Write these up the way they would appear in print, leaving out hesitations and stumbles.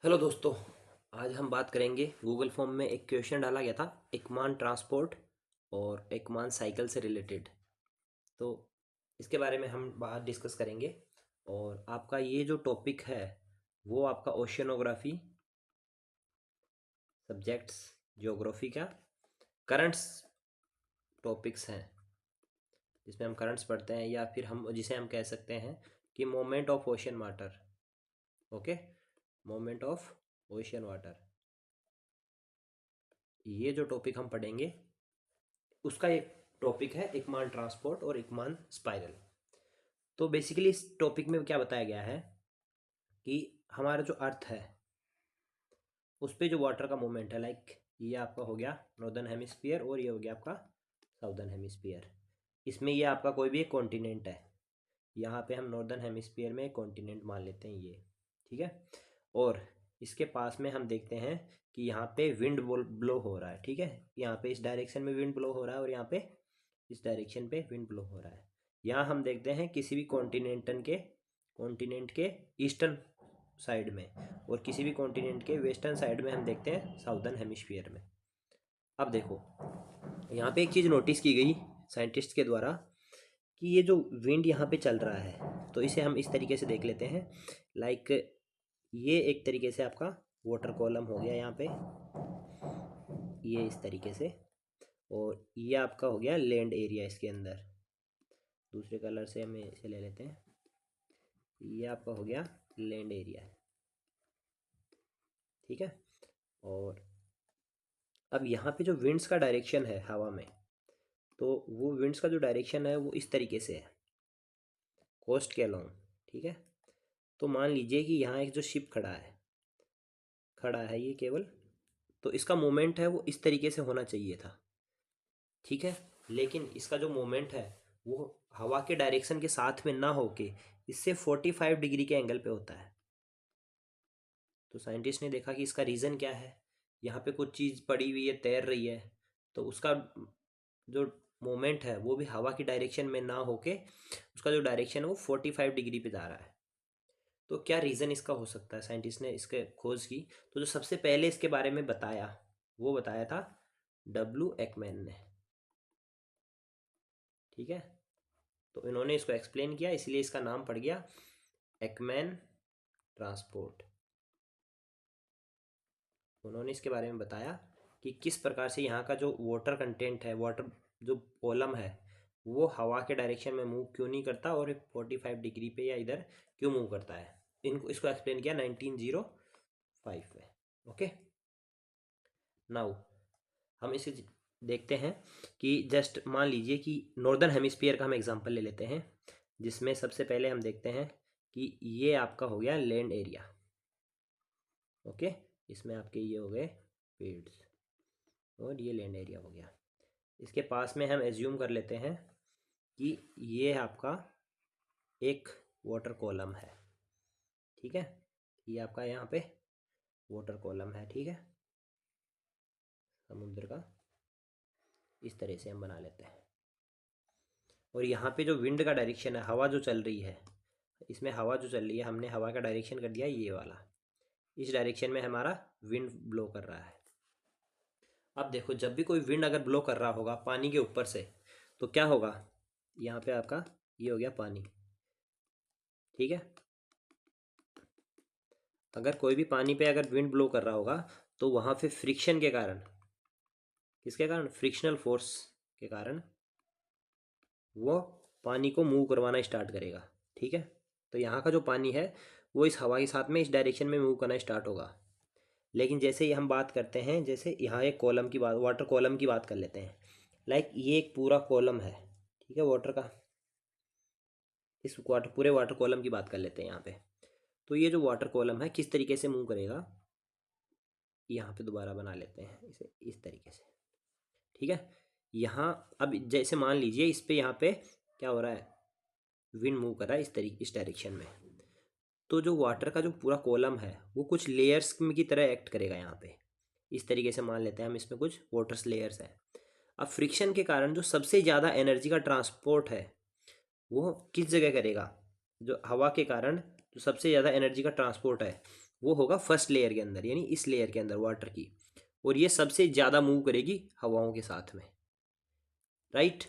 Hello दोस्तों। आज हम बात करेंगे गूगल फॉर्म में एक क्वेश्चन डाला गया था एकमान ट्रांसपोर्ट और एकमान साइकिल से रिलेटेड। तो इसके बारे में हम बात डिस्कस करेंगे। और आपका ये जो टॉपिक है वो आपका ओशियनोग्राफी सब्जेक्ट्स ज्योग्राफी का करंट्स टॉपिक्स हैं, जिसमें हम करंट्स पढ़ते हैं या फिर हम जिसे हम कह सकते हैं कि moment of ocean water. Okay, moment of ocean water, ये जो टॉपिक हम पढ़ेंगे उसका एक टॉपिक है एकमान ट्रांसपोर्ट और एकमान स्पाइरल। तो बेसिकली इस टॉपिक में क्या बताया गया है कि हमारा जो अर्थ है उस पर जो वाटर का मूवमेंट है, लाइक ये आपका हो गया नॉर्दर्न हेमिस्फीयर और ये हो गया आपका साउदर्न हेमिस्फीयर। इसमें ये आपका कोई भी एक कॉन्टिनेंट है, यहाँ पे हम नॉर्दर्न हेमिस्फीयर में एक कॉन्टिनेंट मान लेते हैं ये, ठीक है। और इसके पास में हम देखते हैं कि यहाँ पे विंड ब्लो हो रहा है, ठीक है। यहाँ पे इस डायरेक्शन में विंड ब्लो हो रहा है और यहाँ पे इस डायरेक्शन पे विंड ब्लो हो रहा है। यहाँ हम देखते हैं किसी भी कॉन्टिनेंट के ईस्टर्न साइड में और किसी भी कॉन्टिनेंट के वेस्टर्न साइड में हम देखते हैं साउदर्न हेमिस्फीयर में। अब देखो, यहाँ पे एक चीज़ नोटिस की गई साइंटिस्ट के द्वारा कि ये जो विंड यहाँ पे चल रहा है, तो इसे हम इस तरीके से देख लेते हैं। लाइक ये एक तरीके से आपका वाटर कॉलम हो गया यहाँ पे, ये इस तरीके से, और ये आपका हो गया लैंड एरिया इसके अंदर। दूसरे कलर से हम इसे ले लेते हैं, ये आपका हो गया लैंड एरिया, ठीक है। और अब यहाँ पे जो विंड्स का डायरेक्शन है हवा में, तो वो विंड्स का जो डायरेक्शन है वो इस तरीके से है, कोस्ट के अलोंग, ठीक है। तो मान लीजिए कि यहाँ एक जो शिप खड़ा है ये केवल, तो इसका मोमेंट है वो इस तरीके से होना चाहिए था, ठीक है। लेकिन इसका जो मोमेंट है वो हवा के डायरेक्शन के साथ में ना होके इससे 45 डिग्री के एंगल पे होता है। तो साइंटिस्ट ने देखा कि इसका रीज़न क्या है। यहाँ पे कुछ चीज़ पड़ी हुई है, तैर रही है, तो उसका जो मोमेंट है वो भी हवा की डायरेक्शन में ना होके उसका जो डायरेक्शन है वो 45 डिग्री पे जा रहा है। तो क्या रीज़न इसका हो सकता है, साइंटिस्ट ने इसके खोज की। तो जो सबसे पहले इसके बारे में बताया वो बताया था डब्ल्यू एकमैन ने, ठीक है। तो इन्होंने इसको एक्सप्लेन किया, इसलिए इसका नाम पड़ गया एकमैन ट्रांसपोर्ट। उन्होंने इसके बारे में बताया कि किस प्रकार से यहाँ का जो वाटर कंटेंट है, वाटर जो कॉलम है, वो हवा के डायरेक्शन में मूव क्यों नहीं करता और 45 डिग्री पे या इधर क्यों मूव करता है। इसको एक्सप्लेन किया 1905 में। ओके, नाउ हम इसे देखते हैं कि जस्ट मान लीजिए कि नॉर्दर्न हेमिस्फीयर का हम एग्जांपल ले लेते हैं, जिसमें सबसे पहले हम देखते हैं कि ये आपका हो गया लैंड एरिया। ओके, इसमें आपके ये हो गए पेड्स और ये लैंड एरिया हो गया। इसके पास में हम एज्यूम कर लेते हैं कि ये आपका एक वाटर कॉलम है, ठीक है। ये आपका यहाँ पे वाटर कॉलम है, ठीक है, समुद्र का। इस तरह से हम बना लेते हैं। और यहाँ पे जो विंड का डायरेक्शन है, हवा जो चल रही है, इसमें हवा जो चल रही है हमने हवा का डायरेक्शन कर दिया ये वाला, इस डायरेक्शन में हमारा विंड ब्लो कर रहा है। अब देखो, जब भी कोई विंड अगर ब्लो कर रहा होगा पानी के ऊपर से, तो क्या होगा, यहाँ पे आपका ये हो गया पानी, ठीक है। अगर कोई भी पानी पे अगर विंड ब्लो कर रहा होगा तो वहाँ पे फ्रिक्शन के कारण, किसके कारण, फ्रिक्शनल फोर्स के कारण वो पानी को मूव करवाना स्टार्ट करेगा, ठीक है। तो यहाँ का जो पानी है वो इस हवा के साथ में इस डायरेक्शन में मूव करना स्टार्ट होगा। लेकिन जैसे ही हम बात करते हैं, जैसे यहाँ एक कॉलम की बात, वाटर कॉलम की बात कर लेते हैं। लाइक ये एक पूरा कॉलम है, ठीक है, वाटर का। इस पूरे वाटर कॉलम की बात कर लेते हैं यहाँ पे। तो ये जो वाटर कॉलम है किस तरीके से मूव करेगा, यहाँ पे दोबारा बना लेते हैं इसे इस तरीके से, ठीक है। यहाँ अब जैसे मान लीजिए इस पे यहाँ पे क्या हो रहा है, विंड मूव कर रहा है इस डायरेक्शन में। तो जो वाटर का जो पूरा कॉलम है वो कुछ लेयर्स की तरह एक्ट करेगा यहाँ पे, इस तरीके से मान लेते हैं हम, इसमें कुछ वाटर्स लेयर्स हैं। अब फ्रिक्शन के कारण जो सबसे ज़्यादा एनर्जी का ट्रांसपोर्ट है वो किस जगह करेगा, जो हवा के कारण जो सबसे ज़्यादा एनर्जी का ट्रांसपोर्ट है वो होगा फर्स्ट लेयर के अंदर, यानी इस लेयर के अंदर वाटर की, और ये सबसे ज़्यादा मूव करेगी हवाओं के साथ में, राइट।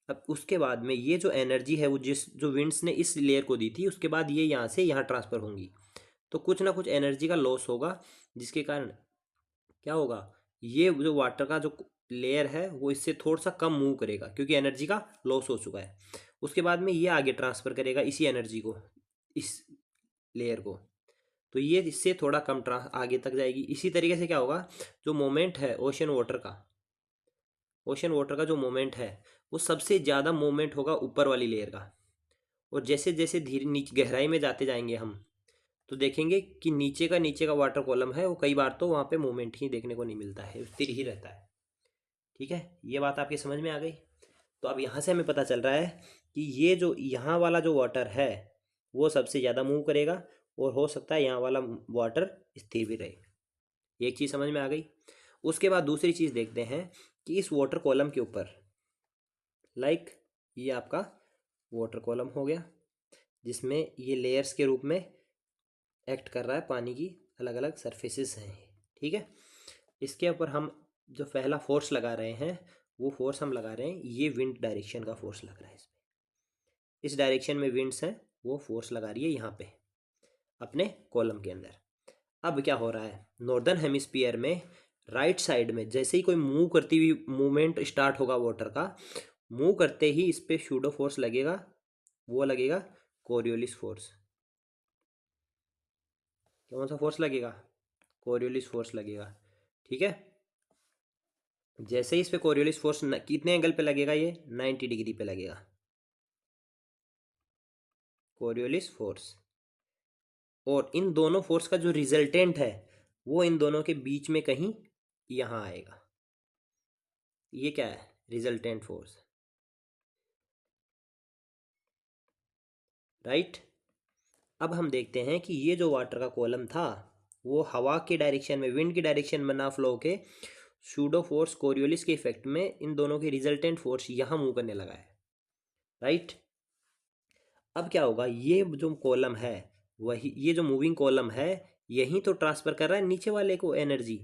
अब उसके बाद में ये जो एनर्जी है वो जो विंड्स ने इस लेयर को दी थी, उसके बाद ये यहाँ से यहाँ ट्रांसफ़र होंगी, तो कुछ ना कुछ एनर्जी का लॉस होगा, जिसके कारण क्या होगा, ये जो वाटर का जो लेयर है वो इससे थोड़ा सा कम मूव करेगा, क्योंकि एनर्जी का लॉस हो चुका है। उसके बाद में ये आगे ट्रांसफ़र करेगा इसी एनर्जी को, इस लेयर को, तो ये इससे थोड़ा कम आगे तक जाएगी। इसी तरीके से क्या होगा, जो मोमेंट है ओशन वाटर का जो मोमेंट है वो सबसे ज़्यादा मोमेंट होगा ऊपर वाली लेयर का, और जैसे जैसे धीरे नीचे गहराई में जाते जाएंगे हम, तो देखेंगे कि नीचे का वाटर कॉलम है वो कई बार तो वहाँ पे मूवमेंट ही देखने को नहीं मिलता है, स्थिर ही रहता है। ठीक है, ये बात आपके समझ में आ गई। तो अब यहाँ से हमें पता चल रहा है कि ये जो यहाँ वाला जो वाटर है वो सबसे ज़्यादा मूव करेगा, और हो सकता है यहाँ वाला वाटर स्थिर भी रहे। एक चीज़ समझ में आ गई। उसके बाद दूसरी चीज़ देखते हैं कि इस वाटर कॉलम के ऊपर, लाइक ये आपका वाटर कॉलम हो गया, जिसमें ये लेयर्स के रूप में एक्ट कर रहा है, पानी की अलग अलग सरफेसेस हैं, ठीक है। इसके ऊपर हम जो पहला फोर्स लगा रहे हैं, वो फोर्स हम लगा रहे हैं, ये विंड डायरेक्शन का फोर्स लग रहा है इसमें, इस डायरेक्शन में विंड्स हैं, वो फोर्स लगा रही है यहाँ पे अपने कॉलम के अंदर। अब क्या हो रहा है, नॉर्दर्न हेमिस्फीयर में राइट साइड में जैसे ही कोई मूव करती हुई मूवमेंट स्टार्ट होगा वाटर का, मूव करते ही इस पे शूडो फोर्स लगेगा, वो लगेगा कोरियोलिस फोर्स। कौन सा फोर्स लगेगा, कोरियोलिस फोर्स लगेगा, ठीक है। जैसे ही इस पे कोरियोलिस फोर्स कितने एंगल पे लगेगा, ये 90 डिग्री पे लगेगा कोरियोलिस फोर्स, और इन दोनों फोर्स का जो रिजल्टेंट है वो इन दोनों के बीच में कहीं यहाँ आएगा, ये क्या है, रिजल्टेंट फोर्स, राइट। अब हम देखते हैं कि ये जो वाटर का कॉलम था वो हवा के डायरेक्शन में, विंड की डायरेक्शन में ना फ्लो के सूडो फोर्स कोरियोलिस के इफेक्ट में इन दोनों के रिजल्टेंट फोर्स यहाँ मूव करने लगा है, राइट। अब क्या होगा, ये जो कॉलम है, वही ये जो मूविंग कॉलम है यही तो ट्रांसफर कर रहा है नीचे वाले को एनर्जी,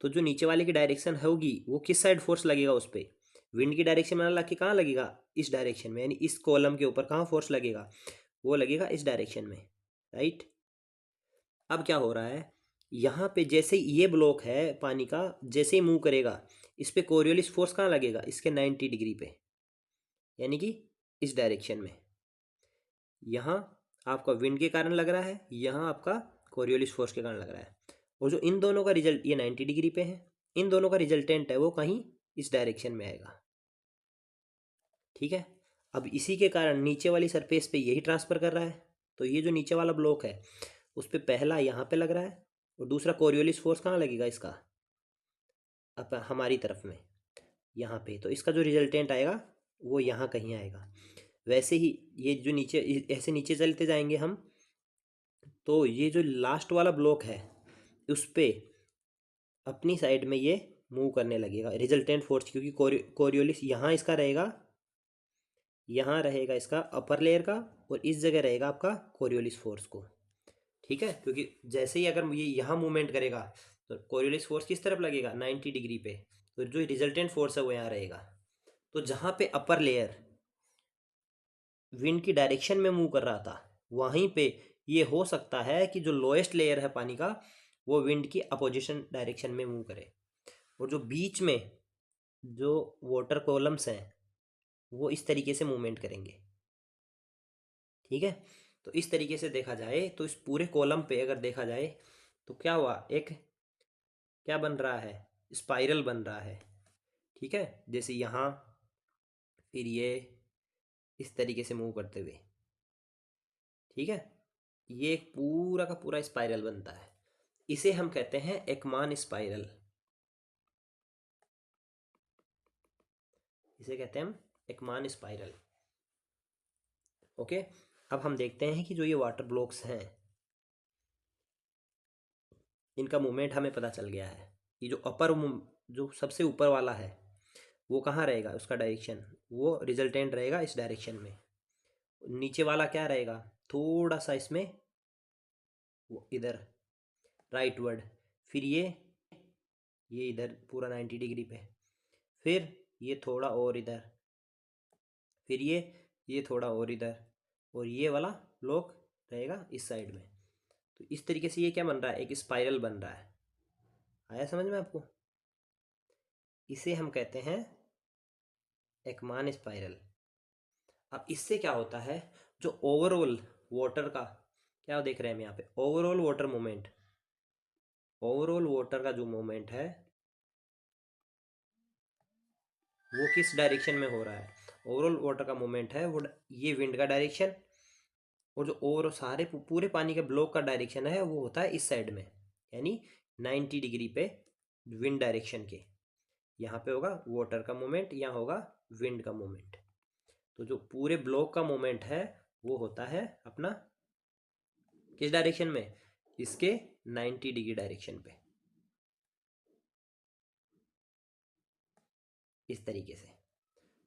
तो जो नीचे वाले की डायरेक्शन होगी वो किस साइड फोर्स लगेगा उस पर, विंड की डायरेक्शन में ना लग के कहाँ लगेगा, इस डायरेक्शन में, यानी इस कॉलम के ऊपर कहाँ फोर्स लगेगा, वो लगेगा इस डायरेक्शन में, राइट। अब क्या हो रहा है, यहाँ पे जैसे ही ये ब्लॉक है पानी का, जैसे ही मूव करेगा इस पे कोरियोलिस फोर्स कहाँ लगेगा, इसके 90 डिग्री पे, यानी कि इस डायरेक्शन में। यहाँ आपका विंड के कारण लग रहा है, यहाँ आपका कोरियोलिस फोर्स के कारण लग रहा है, और जो इन दोनों का रिजल्ट, ये 90 डिग्री पे है, इन दोनों का रिजल्टेंट है वो कहीं इस डायरेक्शन में आएगा, ठीक है। अब इसी के कारण नीचे वाली सरफेस पे यही ट्रांसफ़र कर रहा है, तो ये जो नीचे वाला ब्लॉक है उस पर पहला यहाँ पे लग रहा है, और दूसरा कोरियोलिस फोर्स कहाँ लगेगा इसका, अब हमारी तरफ में यहाँ पे, तो इसका जो रिजल्टेंट आएगा वो यहाँ कहीं आएगा। वैसे ही ये जो नीचे, ऐसे नीचे चलते जाएंगे हम, तो ये जो लास्ट वाला ब्लॉक है उस पर अपनी साइड में ये मूव करने लगेगा रिजल्टेंट फोर्स, क्योंकि कोरियोलिस यहाँ इसका रहेगा, यहाँ रहेगा इसका अपर लेयर का, और इस जगह रहेगा आपका कोरियोलिस फोर्स को, ठीक है। क्योंकि जैसे ही अगर ये यहाँ मूवमेंट करेगा तो कोरियोलिस फोर्स किस तरफ लगेगा, 90 डिग्री पे, तो जो रिजल्टेंट फोर्स है वो यहाँ रहेगा। तो जहाँ पे अपर लेयर विंड की डायरेक्शन में मूव कर रहा था, वहीं पे ये हो सकता है कि जो लोएस्ट लेयर है पानी का वो विंड की अपोजिशन डायरेक्शन में मूव करे, और जो बीच में जो वाटर कॉलम्स हैं वो इस तरीके से मूवमेंट करेंगे, ठीक है। तो इस तरीके से देखा जाए तो इस पूरे कॉलम पे अगर देखा जाए तो क्या हुआ, एक क्या बन रहा है, स्पाइरल बन रहा है, ठीक है। जैसे यहाँ, फिर ये इस तरीके से मूव करते हुए, ठीक है, ये एक पूरा का पूरा स्पाइरल बनता है, इसे हम कहते हैं एकमान स्पाइरल, इसे कहते हैं हम एकमान स्पाइरल, ओके। अब हम देखते हैं कि जो ये वाटर ब्लॉक्स हैं इनका मूवमेंट हमें पता चल गया है। ये जो जो सबसे ऊपर वाला है वो कहाँ रहेगा, उसका डायरेक्शन, वो रिजल्टेंट रहेगा इस डायरेक्शन में, नीचे वाला क्या रहेगा, थोड़ा सा इसमें वो इधर राइटवर्ड, फिर ये इधर पूरा 90 डिग्री पे, फिर ये थोड़ा और इधर, फिर ये थोड़ा और इधर, और ये वाला ब्लॉक रहेगा इस साइड में। तो इस तरीके से ये क्या बन रहा है, एक स्पाइरल बन रहा है। आया समझ में आपको? इसे हम कहते हैं एकमान स्पाइरल। अब इससे क्या होता है, जो ओवरऑल वाटर का, क्या देख रहे हैं हम यहाँ पे, overall water movement, overall water का जो मूवमेंट है वो किस डायरेक्शन में हो रहा है, ओवरऑल वाटर का मूवमेंट है वो ये विंड का डायरेक्शन, और जो ओवर सारे पूरे पानी के ब्लॉक का डायरेक्शन है वो होता है इस साइड में, यानी 90 डिग्री पे विंड डायरेक्शन के। यहाँ पे होगा वाटर का मूवमेंट, यहाँ होगा विंड का मूवमेंट। तो जो पूरे ब्लॉक का मूवमेंट है वो होता है अपना किस डायरेक्शन में, इसके 90 डिग्री डायरेक्शन पे, इस तरीके से।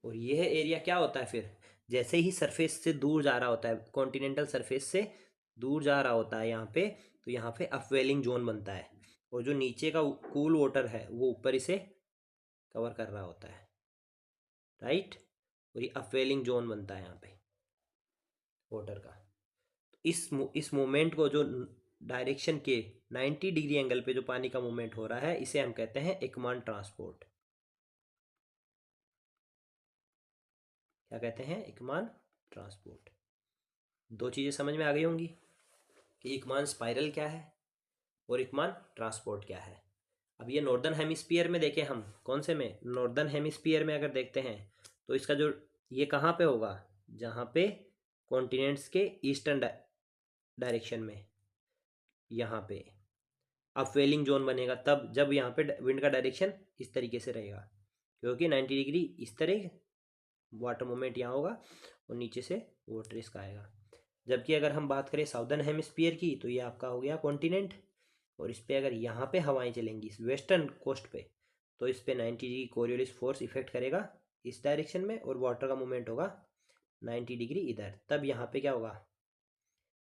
और यह एरिया क्या होता है फिर, जैसे ही सरफेस से दूर जा रहा होता है, कॉन्टिनेंटल सरफेस से दूर जा रहा होता है यहाँ पे, तो यहाँ पे अपवेलिंग जोन बनता है, और जो नीचे का कूल वाटर है वो ऊपर इसे कवर कर रहा होता है, राइट। और ये अपवेलिंग जोन बनता है यहाँ पे वाटर का। इस मोमेंट को, जो डायरेक्शन के 90 डिग्री एंगल पे जो पानी का मूवमेंट हो रहा है, इसे हम कहते हैं एकमान ट्रांसपोर्ट। क्या कहते हैं, एकमान ट्रांसपोर्ट। दो चीज़ें समझ में आ गई होंगी कि एकमान स्पाइरल क्या है और एकमान ट्रांसपोर्ट क्या है। अब ये नॉर्दर्न हेमिस्फीयर में देखें हम, कौन से में, नॉर्दर्न हेमिस्फीयर में अगर देखते हैं तो इसका जो ये कहाँ पे होगा, जहाँ पे कॉन्टिनेंट्स के ईस्टर्न डायरेक्शन में, यहाँ पे अपवेलिंग जोन बनेगा, तब जब यहाँ पे विंड का डायरेक्शन इस तरीके से रहेगा, क्योंकि 90 डिग्री इस तरह वाटर मूवमेंट यहाँ होगा और नीचे से वाटर इसका आएगा। जबकि अगर हम बात करें साउदर्न हेमिस्फीयर की, तो ये आपका हो गया कॉन्टिनेंट, और इस पर अगर यहाँ पे हवाएं चलेंगी इस वेस्टर्न कोस्ट पे, तो इस पर 90 डिग्री कोरियोलिस फोर्स इफेक्ट करेगा इस डायरेक्शन में, और वाटर का मूवमेंट होगा 90 डिग्री इधर, तब यहाँ पे क्या होगा,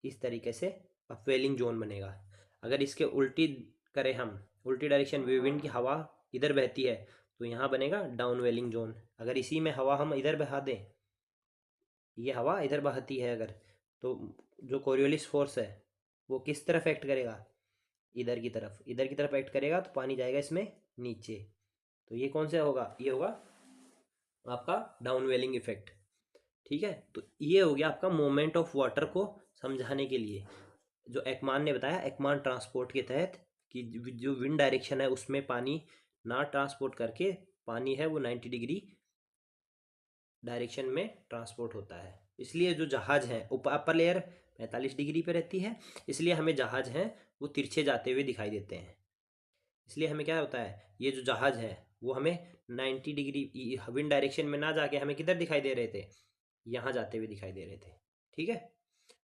इस तरीके से अपवेलिंग जोन बनेगा। अगर इसके उल्टी करें हम, उल्टी डायरेक्शन विंड की हवा इधर बहती है, तो यहाँ बनेगा डाउन वेलिंग जोन। अगर इसी में हवा हम इधर बहा दें, ये हवा इधर बहती है अगर, तो जो कोरियोलिस फोर्स है वो किस तरफ एक्ट करेगा, इधर की तरफ, इधर की तरफ एक्ट करेगा, तो पानी जाएगा इसमें नीचे। तो ये कौन सा होगा, ये होगा आपका डाउन वेलिंग इफेक्ट। ठीक है, तो ये हो गया आपका मोमेंट ऑफ वाटर को समझाने के लिए, जो एकमान ने बताया एकमान ट्रांसपोर्ट के तहत, कि जो विंड डायरेक्शन है उसमें पानी ना ट्रांसपोर्ट करके, पानी है वो 90 डिग्री डायरेक्शन में ट्रांसपोर्ट होता है। इसलिए जो जहाज हैं, अपर लेयर 45 डिग्री पे रहती है, इसलिए हमें जहाज हैं वो तिरछे जाते हुए दिखाई देते हैं। इसलिए हमें क्या होता है, ये जो जहाज है वो हमें 90 डिग्री विंड डायरेक्शन में ना जाके हमें किधर दिखाई दे रहे थे, यहाँ जाते हुए दिखाई दे रहे थे। ठीक है,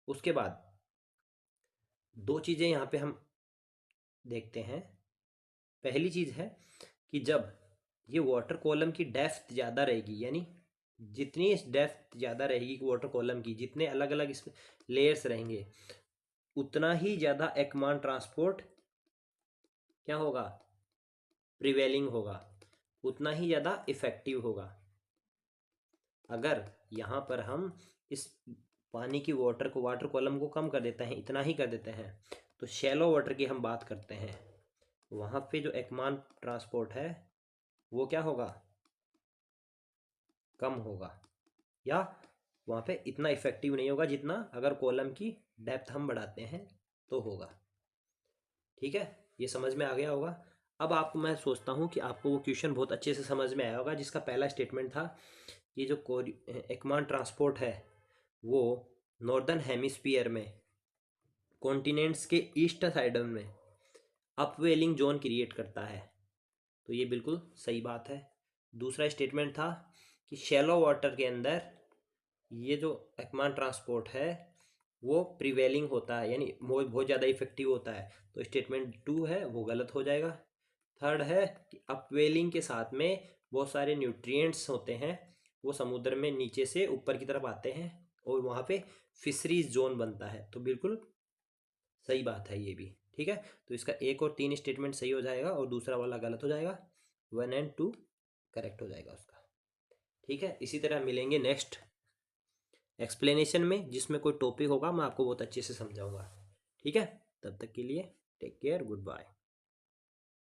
उसके बाद दो चीज़ें यहाँ पे हम देखते हैं। पहली चीज़ है कि जब ये वाटर कॉलम की डेप्थ ज़्यादा रहेगी, यानी जितनी डेप्थ ज़्यादा रहेगी वाटर कॉलम की, जितने अलग अलग इस लेयर्स रहेंगे, उतना ही ज़्यादा एकमान ट्रांसपोर्ट क्या होगा, प्रिवेलिंग होगा, उतना ही ज़्यादा इफ़ेक्टिव होगा। अगर यहाँ पर हम इस पानी की वाटर कॉलम को कम कर देते हैं, इतना ही कर देते हैं, तो शैलो वाटर की हम बात करते हैं, वहाँ पे जो एकमान ट्रांसपोर्ट है वो क्या होगा, कम होगा, या वहाँ पे इतना इफेक्टिव नहीं होगा जितना अगर कॉलम की डेप्थ हम बढ़ाते हैं तो होगा। ठीक है, ये समझ में आ गया होगा। अब आपको मैं सोचता हूँ कि आपको वो क्वेश्चन बहुत अच्छे से समझ में आया होगा, जिसका पहला स्टेटमेंट था कि जो एकमान ट्रांसपोर्ट है वो नॉर्दर्न हेमिस्फीयर में कॉन्टिनेंट्स के ईस्ट साइड में अपवेलिंग जोन क्रिएट करता है। तो ये बिल्कुल सही बात है। दूसरा स्टेटमेंट था कि शैलो वाटर के अंदर ये जो एकमान ट्रांसपोर्ट है वो प्रिवेलिंग होता है, यानी बहुत ज़्यादा इफेक्टिव होता है। तो स्टेटमेंट 2 है वो गलत हो जाएगा। थर्ड है कि अपवेलिंग के साथ में बहुत सारे न्यूट्रिएंट्स होते हैं, वो समुद्र में नीचे से ऊपर की तरफ आते हैं और वहाँ पे फिशरीज जोन बनता है। तो बिल्कुल सही बात है ये भी। ठीक है, तो इसका 1 और 3 स्टेटमेंट सही हो जाएगा और दूसरा वाला गलत हो जाएगा। 1 एंड 2 करेक्ट हो जाएगा उसका। ठीक है, इसी तरह मिलेंगे नेक्स्ट एक्सप्लेनेशन में, जिसमें कोई टॉपिक होगा मैं आपको बहुत अच्छे से समझाऊंगा। ठीक है, तब तक के लिए टेक केयर, गुड बाय।